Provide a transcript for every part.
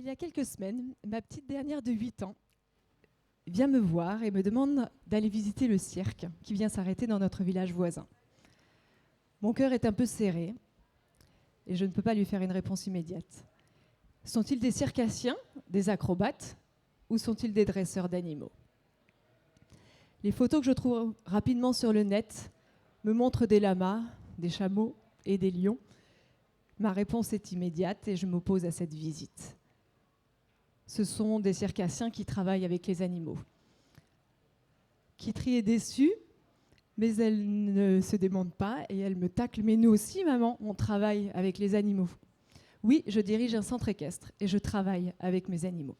Il y a quelques semaines, ma petite dernière de 8 ans vient me voir et me demande d'aller visiter le cirque qui vient s'arrêter dans notre village voisin. Mon cœur est un peu serré et je ne peux pas lui faire une réponse immédiate. Sont-ils des circassiens, des acrobates ou sont-ils des dresseurs d'animaux? Les photos que je trouve rapidement sur le net me montrent des lamas, des chameaux et des lions. Ma réponse est immédiate et je m'oppose à cette visite. Ce sont des circassiens qui travaillent avec les animaux. Kitri est déçue, mais elle ne se démonte pas et elle me tacle. Mais nous aussi, maman, on travaille avec les animaux. Oui, je dirige un centre équestre et je travaille avec mes animaux.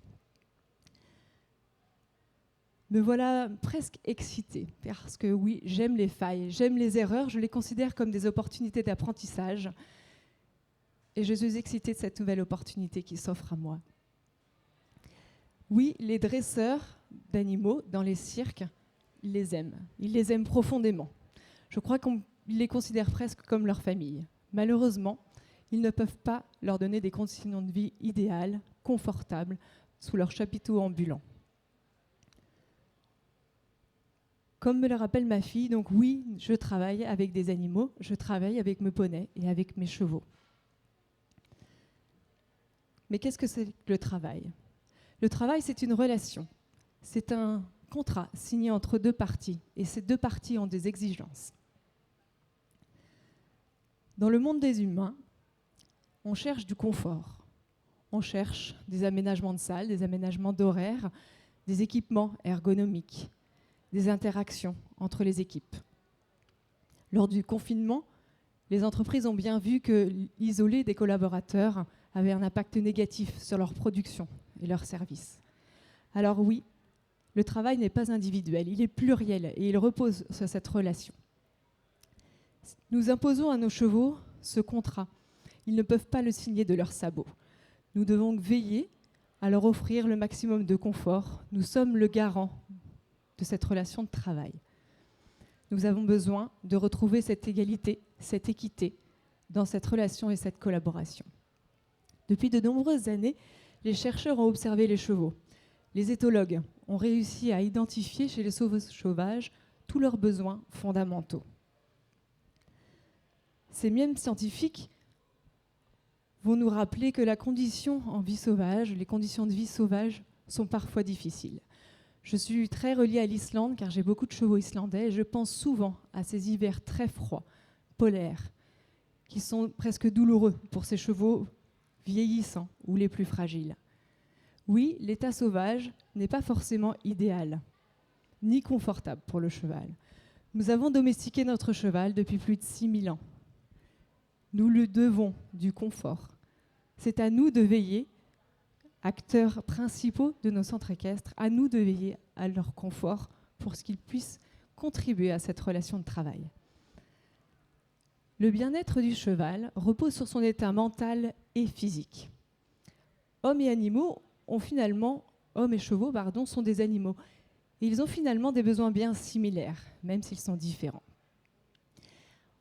Me voilà presque excitée, parce que oui, j'aime les failles, j'aime les erreurs, je les considère comme des opportunités d'apprentissage. Et je suis excitée de cette nouvelle opportunité qui s'offre à moi. Oui, les dresseurs d'animaux dans les cirques, ils les aiment profondément. Je crois qu'ils les considèrent presque comme leur famille. Malheureusement, ils ne peuvent pas leur donner des conditions de vie idéales, confortables, sous leur chapiteau ambulant. Comme me le rappelle ma fille, donc oui, je travaille avec des animaux, je travaille avec mes poneys et avec mes chevaux. Mais qu'est-ce que c'est que le travail ? Le travail, c'est une relation. C'est un contrat signé entre deux parties, et ces deux parties ont des exigences. Dans le monde des humains, on cherche du confort. On cherche des aménagements de salles, des aménagements d'horaires, des équipements ergonomiques, des interactions entre les équipes. Lors du confinement, les entreprises ont bien vu que l'isoler des collaborateurs avait un impact négatif sur leur production et leurs services. Alors oui, le travail n'est pas individuel, il est pluriel et il repose sur cette relation. Nous imposons à nos chevaux ce contrat. Ils ne peuvent pas le signer de leurs sabots. Nous devons veiller à leur offrir le maximum de confort. Nous sommes le garant de cette relation de travail. Nous avons besoin de retrouver cette égalité, cette équité dans cette relation et cette collaboration. Depuis de nombreuses années, les chercheurs ont observé les chevaux. Les éthologues ont réussi à identifier chez les sauvages tous leurs besoins fondamentaux. Ces mêmes scientifiques vont nous rappeler que la condition en vie sauvage, les conditions de vie sauvage sont parfois difficiles. Je suis très reliée à l'Islande car j'ai beaucoup de chevaux islandais et je pense souvent à ces hivers très froids, polaires, qui sont presque douloureux pour ces chevaux vieillissants ou les plus fragiles. Oui, l'état sauvage n'est pas forcément idéal, ni confortable pour le cheval. Nous avons domestiqué notre cheval depuis plus de 6000 ans. Nous lui devons du confort. C'est à nous de veiller, acteurs principaux de nos centres équestres, à nous de veiller à leur confort pour qu'ils puissent contribuer à cette relation de travail. Le bien-être du cheval repose sur son état mental et physique. Hommes et chevaux sont des animaux. Et ils ont finalement des besoins bien similaires, même s'ils sont différents.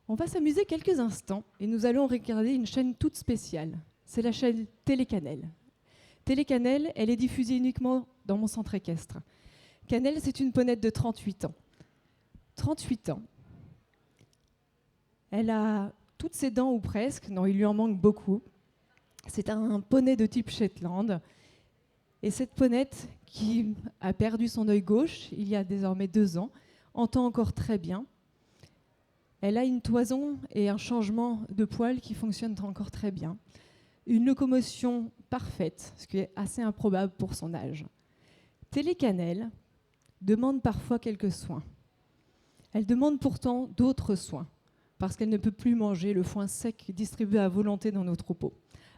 On va s'amuser quelques instants et nous allons regarder une chaîne toute spéciale. C'est la chaîne Télé-Cannelle. Télé-Cannelle, elle est diffusée uniquement dans mon centre équestre. Cannelle, c'est une ponette de 38 ans. 38 ans. Elle a toutes ses dents ou presque, non, il lui en manque beaucoup. C'est un poney de type Shetland. Et cette ponette, qui a perdu son œil gauche il y a désormais 2 ans, entend encore très bien. Elle a une toison et un changement de poil qui fonctionnent encore très bien. Une locomotion parfaite, ce qui est assez improbable pour son âge. Télé-Cannelle demande parfois quelques soins. Elle demande pourtant d'autres soins, parce qu'elle ne peut plus manger le foin sec distribué à volonté dans nos troupeaux.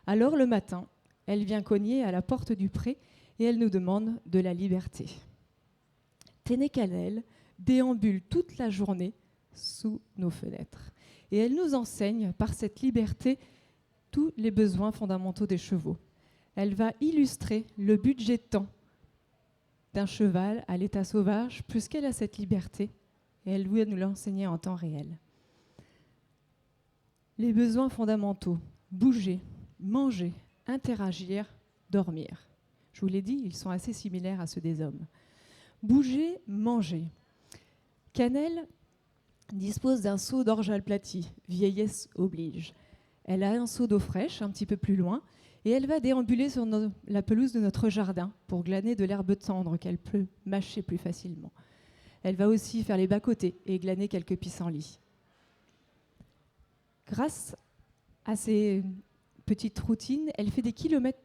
Alors le matin, elle vient cogner à la porte du pré et elle nous demande de la liberté. Télé-Cannelle déambule toute la journée sous nos fenêtres. Et elle nous enseigne par cette liberté tous les besoins fondamentaux des chevaux. Elle va illustrer le budget de temps d'un cheval à l'état sauvage, puisqu'elle a cette liberté, et elle va nous l'enseigner en temps réel. Les besoins fondamentaux, bouger, manger, interagir, dormir. Je vous l'ai dit, ils sont assez similaires à ceux des hommes. Bouger, manger. Cannelle dispose d'un seau d'orge aplati, vieillesse oblige. Elle a un seau d'eau fraîche un petit peu plus loin et elle va déambuler sur la pelouse de notre jardin pour glaner de l'herbe tendre qu'elle peut mâcher plus facilement. Elle va aussi faire les bas-côtés et glaner quelques pissenlits. Grâce à ces petites routines, elle fait des kilomètres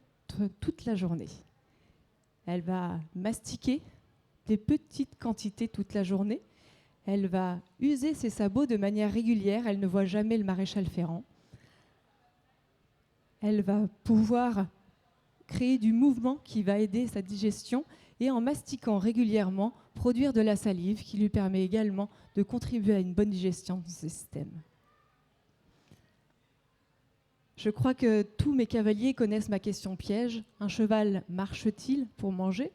toute la journée. Elle va mastiquer des petites quantités toute la journée. Elle va user ses sabots de manière régulière. Elle ne voit jamais le maréchal Ferrand. Elle va pouvoir créer du mouvement qui va aider sa digestion et en mastiquant régulièrement, produire de la salive qui lui permet également de contribuer à une bonne digestion de ce système. Je crois que tous mes cavaliers connaissent ma question piège. Un cheval marche-t-il pour manger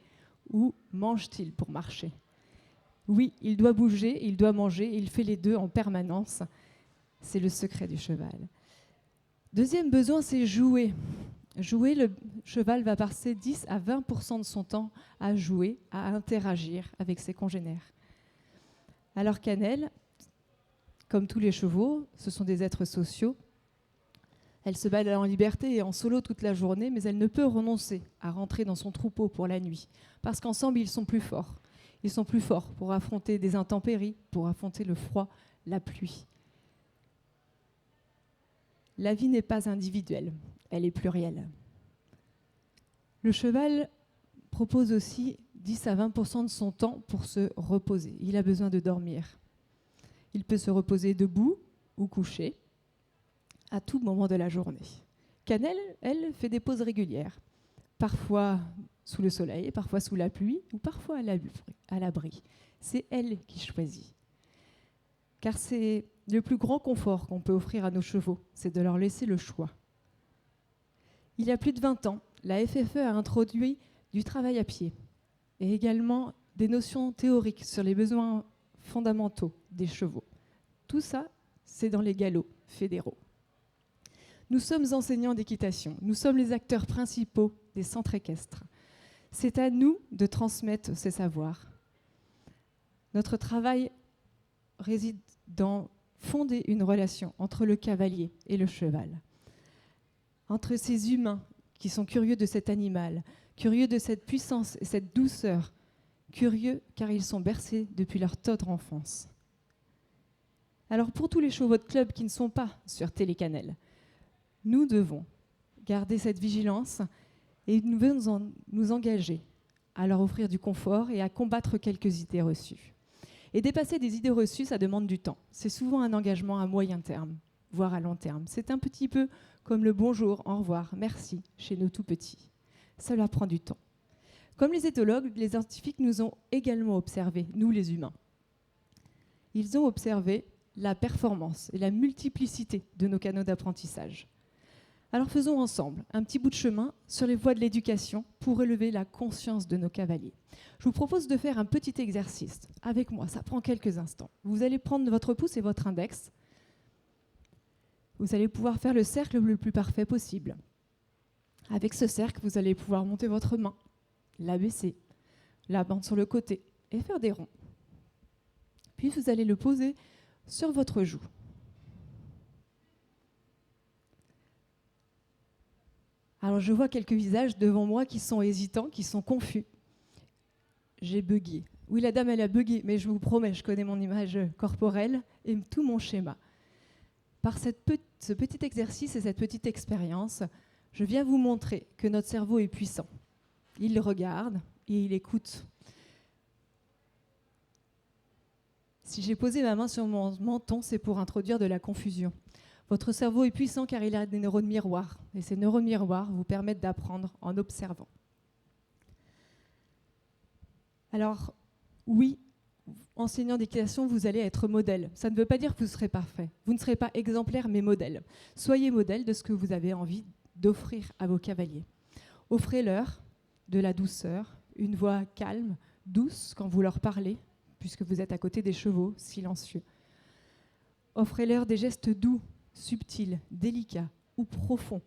ou mange-t-il pour marcher ? Oui, il doit bouger, il doit manger, il fait les deux en permanence. C'est le secret du cheval. Deuxième besoin, c'est jouer. Jouer, le cheval va passer 10 à 20% de son temps à jouer, à interagir avec ses congénères. Alors Cannelle, comme tous les chevaux, ce sont des êtres sociaux. Elle se balade en liberté et en solo toute la journée, mais elle ne peut renoncer à rentrer dans son troupeau pour la nuit, parce qu'ensemble, ils sont plus forts. Ils sont plus forts pour affronter des intempéries, pour affronter le froid, la pluie. La vie n'est pas individuelle, elle est plurielle. Le cheval propose aussi 10 à 20% de son temps pour se reposer. Il a besoin de dormir. Il peut se reposer debout ou couché à tout moment de la journée. Cannelle, elle, fait des pauses régulières, parfois sous le soleil, parfois sous la pluie ou parfois à l'abri. C'est elle qui choisit. Car c'est le plus grand confort qu'on peut offrir à nos chevaux, c'est de leur laisser le choix. Il y a plus de 20 ans, la FFE a introduit du travail à pied et également des notions théoriques sur les besoins fondamentaux des chevaux. Tout ça, c'est dans les galops fédéraux. Nous sommes enseignants d'équitation, nous sommes les acteurs principaux des centres équestres. C'est à nous de transmettre ces savoirs. Notre travail réside dans fonder une relation entre le cavalier et le cheval, entre ces humains qui sont curieux de cet animal, curieux de cette puissance et cette douceur, curieux car ils sont bercés depuis leur tendre enfance. Alors pour tous les chevaux de club qui ne sont pas sur Télécannelle, nous devons garder cette vigilance et nous devons nous engager à leur offrir du confort et à combattre quelques idées reçues. Et dépasser des idées reçues, ça demande du temps. C'est souvent un engagement à moyen terme, voire à long terme. C'est un petit peu comme le bonjour, au revoir, merci chez nos tout petits. Cela prend du temps. Comme les éthologues, les scientifiques nous ont également observé, nous les humains. Ils ont observé la performance et la multiplicité de nos canaux d'apprentissage. Alors faisons ensemble un petit bout de chemin sur les voies de l'éducation pour relever la conscience de nos cavaliers. Je vous propose de faire un petit exercice avec moi, ça prend quelques instants. Vous allez prendre votre pouce et votre index. Vous allez pouvoir faire le cercle le plus parfait possible. Avec ce cercle, vous allez pouvoir monter votre main, la baisser, la bande sur le côté et faire des ronds. Puis vous allez le poser sur votre joue. Alors je vois quelques visages devant moi qui sont hésitants, qui sont confus. J'ai bugué. Oui, la dame, elle a bugué, mais je vous promets, je connais mon image corporelle et tout mon schéma. Par ce petit exercice et cette petite expérience, je viens vous montrer que notre cerveau est puissant. Il regarde et il écoute. Si j'ai posé ma main sur mon menton, c'est pour introduire de la confusion. Votre cerveau est puissant car il a des neurones miroirs. Et ces neurones miroirs vous permettent d'apprendre en observant. Alors, oui, enseignant d'équitation, vous allez être modèle. Ça ne veut pas dire que vous serez parfait. Vous ne serez pas exemplaire, mais modèle. Soyez modèle de ce que vous avez envie d'offrir à vos cavaliers. Offrez-leur de la douceur, une voix calme, douce quand vous leur parlez, puisque vous êtes à côté des chevaux, silencieux. Offrez-leur des gestes doux, subtils, délicats ou profonds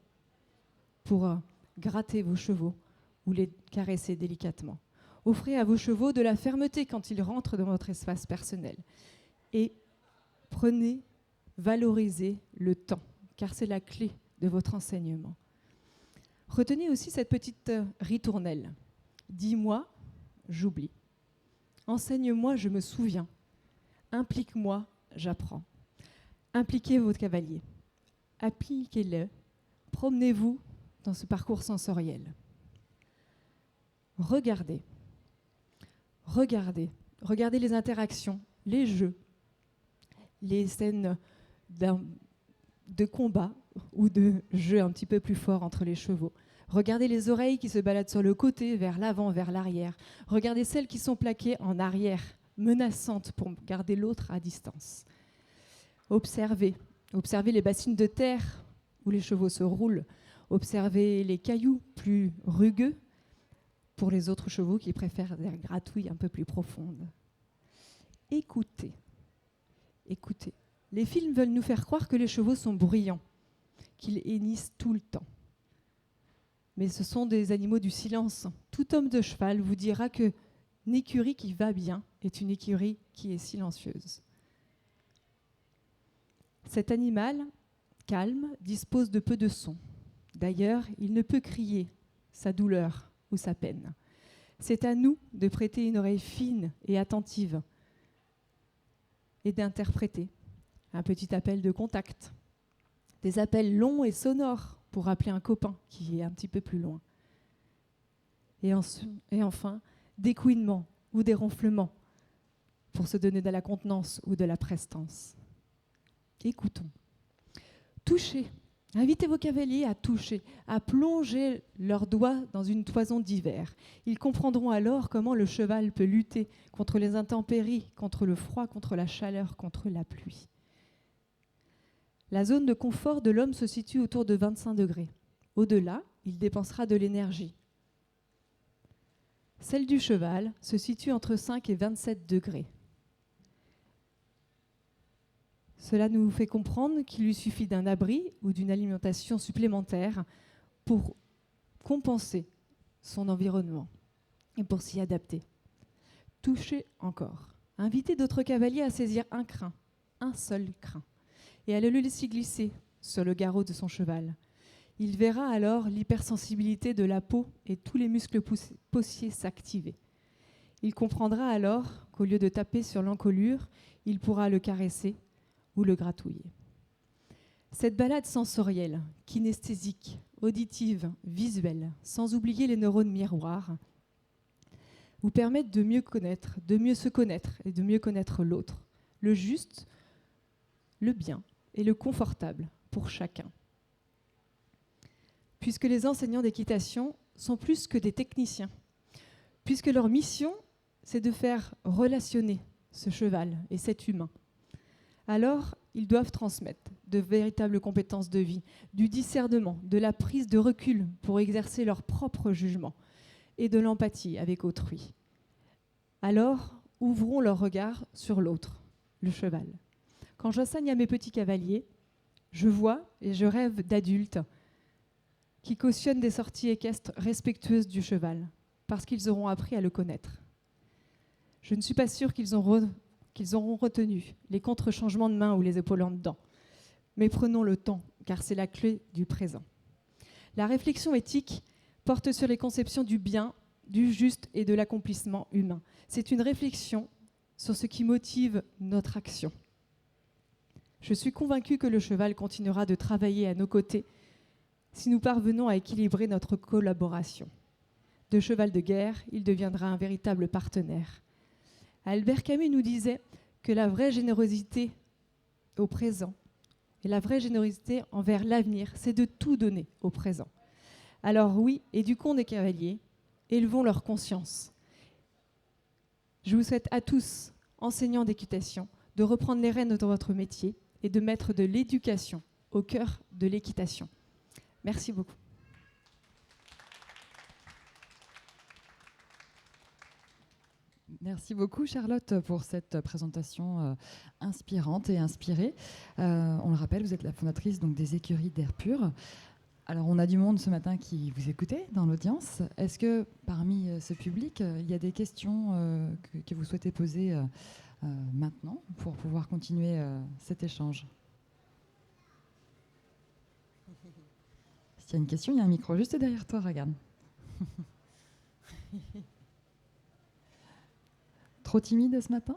pour grattez vos chevaux ou les caressez délicatement. Offrez à vos chevaux de la fermeté quand ils rentrent dans votre espace personnel. Et valorisez le temps, car c'est la clé de votre enseignement. Retenez aussi cette petite ritournelle. Dis-moi, j'oublie. Enseigne-moi, je me souviens. Implique-moi, j'apprends. Impliquez votre cavalier. Appliquez-le. Promenez-vous dans ce parcours sensoriel. Regardez. Regardez les interactions, les jeux, les scènes de combat ou de jeu un petit peu plus fort entre les chevaux. Regardez les oreilles qui se baladent sur le côté, vers l'avant, vers l'arrière. Regardez celles qui sont plaquées en arrière, menaçantes pour garder l'autre à distance. Observez les bassines de terre où les chevaux se roulent. Observez les cailloux plus rugueux pour les autres chevaux qui préfèrent des gratouilles un peu plus profondes. Écoutez. Les films veulent nous faire croire que les chevaux sont bruyants, qu'ils hennissent tout le temps. Mais ce sont des animaux du silence. Tout homme de cheval vous dira qu'une écurie qui va bien est une écurie qui est silencieuse. Cet animal, calme, dispose de peu de sons. D'ailleurs, il ne peut crier sa douleur ou sa peine. C'est à nous de prêter une oreille fine et attentive et d'interpréter un petit appel de contact, des appels longs et sonores pour appeler un copain qui est un petit peu plus loin. Et enfin, des couinements ou des ronflements pour se donner de la contenance ou de la prestance. Écoutons. Touchez. Invitez vos cavaliers à toucher, à plonger leurs doigts dans une toison d'hiver. Ils comprendront alors comment le cheval peut lutter contre les intempéries, contre le froid, contre la chaleur, contre la pluie. La zone de confort de l'homme se situe autour de 25 degrés. Au-delà, il dépensera de l'énergie. Celle du cheval se situe entre 5 et 27 degrés. Cela nous fait comprendre qu'il lui suffit d'un abri ou d'une alimentation supplémentaire pour compenser son environnement et pour s'y adapter. Touchez encore. Invitez d'autres cavaliers à saisir un crin, un seul crin, et à le laisser glisser sur le garrot de son cheval. Il verra alors l'hypersensibilité de la peau et tous les muscles possiers s'activer. Il comprendra alors qu'au lieu de taper sur l'encolure, il pourra le caresser ou le gratouiller. Cette balade sensorielle, kinesthésique, auditive, visuelle, sans oublier les neurones miroirs, vous permettent de mieux connaître, de mieux se connaître et de mieux connaître l'autre, le juste, le bien et le confortable pour chacun. Puisque les enseignants d'équitation sont plus que des techniciens, puisque leur mission, c'est de faire relationner ce cheval et cet humain. Alors, ils doivent transmettre de véritables compétences de vie, du discernement, de la prise de recul pour exercer leur propre jugement et de l'empathie avec autrui. Alors, ouvrons leur regard sur l'autre, le cheval. Quand j'enseigne à mes petits cavaliers, je vois et je rêve d'adultes qui cautionnent des sorties équestres respectueuses du cheval, parce qu'ils auront appris à le connaître. Je ne suis pas sûre qu'ils auront retenu les contre-changements de main ou les épaules en dedans. Mais prenons le temps, car c'est la clé du présent. La réflexion éthique porte sur les conceptions du bien, du juste et de l'accomplissement humain. C'est une réflexion sur ce qui motive notre action. Je suis convaincue que le cheval continuera de travailler à nos côtés si nous parvenons à équilibrer notre collaboration. De cheval de guerre, il deviendra un véritable partenaire. Albert Camus nous disait que la vraie générosité au présent et la vraie générosité envers l'avenir, c'est de tout donner au présent. Alors oui, éduquons des cavaliers, élevons leur conscience. Je vous souhaite à tous, enseignants d'équitation, de reprendre les rênes de votre métier et de mettre de l'éducation au cœur de l'équitation. Merci beaucoup. Merci beaucoup Charlotte pour cette présentation inspirante et inspirée. On le rappelle, vous êtes la fondatrice donc, des écuries d'Air Pur. Alors, on a du monde ce matin qui vous écoutait dans l'audience. Est-ce que parmi ce public, il y a des questions que vous souhaitez poser maintenant pour pouvoir continuer cet échange? S'il y a une question, il y a un micro juste derrière toi, regarde. Trop timide ce matin?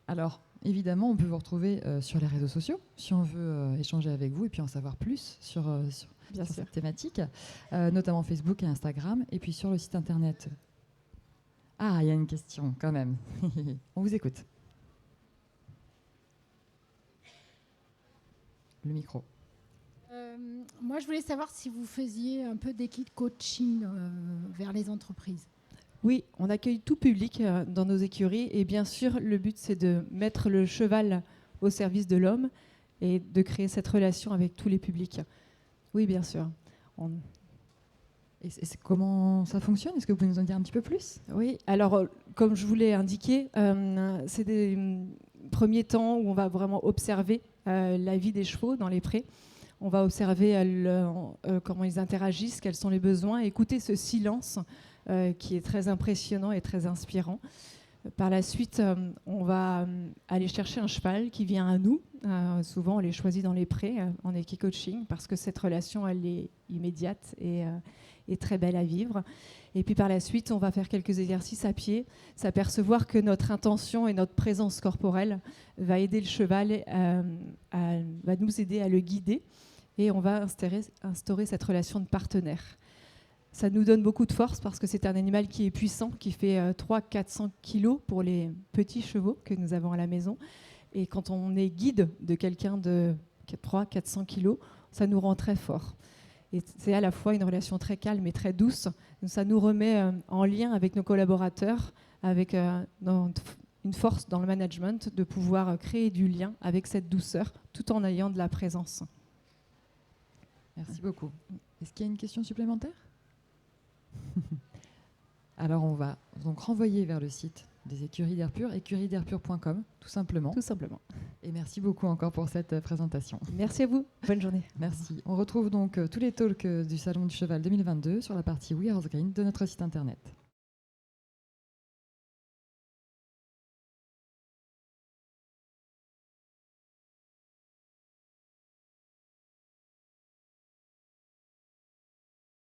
Alors, évidemment, on peut vous retrouver sur les réseaux sociaux si on veut échanger avec vous et puis en savoir plus sur cette thématique, notamment Facebook et Instagram, et puis sur le site internet. Ah, il y a une question quand même. On vous écoute. Le micro. Moi, je voulais savoir si vous faisiez un peu d'équipe coaching vers les entreprises. Oui, on accueille tout public dans nos écuries et bien sûr, le but, c'est de mettre le cheval au service de l'homme et de créer cette relation avec tous les publics. Oui, bien sûr. Et comment ça fonctionne? Est-ce que vous pouvez nous en dire un petit peu plus? Oui, alors, comme je vous l'ai indiqué, c'est des premiers temps où on va vraiment observer la vie des chevaux dans les prés. On va observer comment ils interagissent, quels sont les besoins, écouter ce silence qui est très impressionnant et très inspirant. Par la suite, on va aller chercher un cheval qui vient à nous. Souvent, on les choisit dans les prés en équi-coaching parce que cette relation, elle est immédiate et très belle à vivre. Et puis par la suite, on va faire quelques exercices à pied, s'apercevoir que notre intention et notre présence corporelle va aider le cheval, va nous aider à le guider et on va instaurer cette relation de partenaire. Ça nous donne beaucoup de force parce que c'est un animal qui est puissant, qui fait 300-400 kilos pour les petits chevaux que nous avons à la maison. Et quand on est guide de quelqu'un de 300-400 kilos, ça nous rend très fort. Et c'est à la fois une relation très calme et très douce. Ça nous remet en lien avec nos collaborateurs, avec une force dans le management de pouvoir créer du lien avec cette douceur tout en ayant de la présence. Merci beaucoup. Est-ce qu'il y a une question supplémentaire? Alors, on va donc renvoyer vers le site des écuries d'air pur, écuries-d'air-pur.com, tout simplement. Tout simplement. Et merci beaucoup encore pour cette présentation. Merci à vous. Bonne journée. Merci. On retrouve donc tous les talks du Salon du Cheval 2022 sur la partie We Are Green de notre site internet.